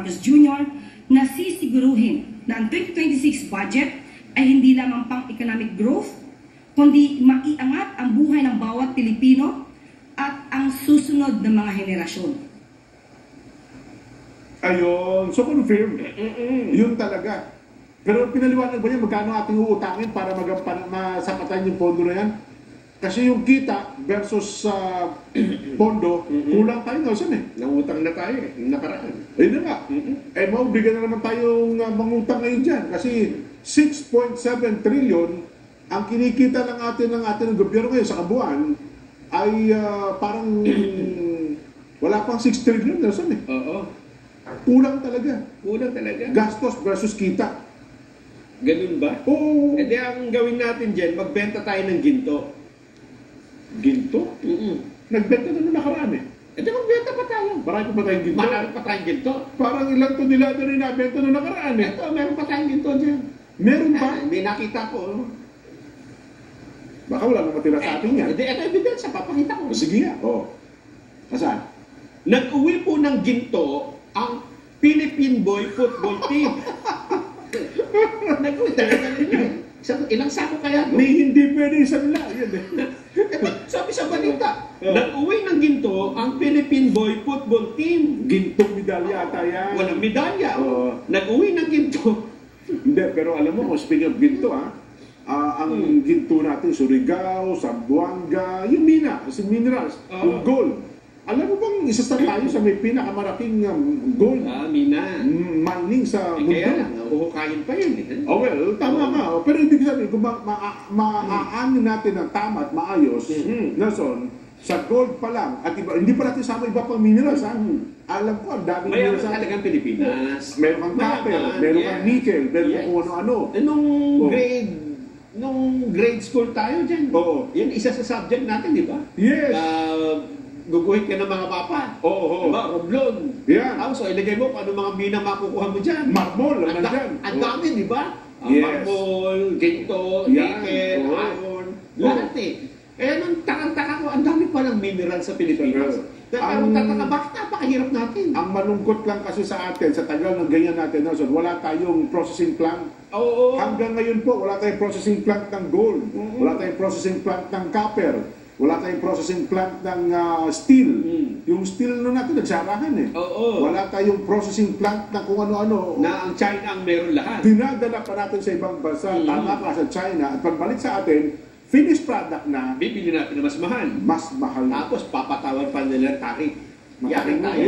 Marcos Jr. na sisiguruhin na ang 2026 budget ay hindi lamang pang economic growth, kundi maiangat ang buhay ng bawat Pilipino at ang susunod na mga henerasyon. Ayun, so confirmed. Yun talaga. Pero pinaliwanag ba niya magkano ating uutangin para masapatan yung pondo na yan? Kasi yung kita versus pondo, kulang tayo na saan eh. Nangutang na tayo eh, yung nakaraan. Ayun na nga. Eh maubigyan na naman tayong mangutang ngayon dyan. Kasi 6.7 trillion ang kinikita ng atin ng gobyerno ngayon sa kabuuan ay parang wala pang 6 trillion na saan eh. Oo. Kulang talaga. Kulang talaga. Gastos versus kita. Ganun ba? Oo. E di ang gawin natin dyan, magbenta tayo ng ginto. Ginto? Nagbenta na nung nakaraan eh. E di magbenta pa tayo. Marami pa tayong ginto. Marami pa tayong ginto. Parang ilang tonelada rin nabenta nung nakaraan eh. Ito, meron pa tayong ginto dyan. Meron ba? May nakita ko. Baka wala nang matira sa atin yan. Hindi, ito ebidensya, papakita ko. Sige nga. Oo. Saan? Nag-uwi po ng ginto ang Philippine Boy Football Team. Nag-uwi talaga nila. Ilang sako kaya? May hindi pwede sa nila. Yan eh. Sabi sa balita, nag-uwi ng ginto ang Philippine Boy Football Team. Gintong medalya ata yan. Walang medalya. Oo. Nag-uwi ng ginto. Hindi, pero alam mo, speaking of ginto ang ginto natin, Surigao, Zamboanga, yung mina, yung minerals, yung gold. Alam mo bang isa sa tayo sa may pinakamaraking gold Mina. mining sa mundo? Kaya lang, uhukayin pa yun eh. Oh well, tama nga. Pero ibig sabihin, kung maaanin natin ng tama at maayos, Nelson, sa gold pa lang, at iba, hindi pa natin sama iba pang minerals, alam ko, ang daming Mayaman minerals. talagang Pilipinas. Meron kang copper, meron kang nickel, meron kang kung ano-ano. Nung grade school tayo dyan. Oo. Yan, isa sa subject natin, di ba? Yes. Guguhit ka ng mga papa. Oo. Diba? Roblon. Yan. So, ilagay mo kung ano mga mina makukuha mo dyan. Marmol, Ang nandyan. ang dami, di ba? Yes. Marmol, ginto, Yan. nickel, Oo. iron, lahat eh. Kaya nung takang-taka ko, ang dami pa ng mineral sa Pilipinas. Pero tataka, bakit napakahirap natin? Ang malungkot lang kasi sa atin, sa tagal ng ganyan natin, Nelson, wala tayong processing plant. Oo. Hanggang ngayon po, wala tayong processing plant ng gold. Wala tayong processing plant ng copper. Wala tayong processing plant ng steel. Yung steel na natin, nagsarahan eh. Oo. Wala tayong processing plant ng kung ano-ano. Na ang China ang meron lahat. Dinadala pa natin sa ibang bansa, tama ka sa China, at pagbalik sa atin, finished product na Bibili natin na mas mahal. mas mahal. Tapos papatawad pa nila tarik. Yari tayo.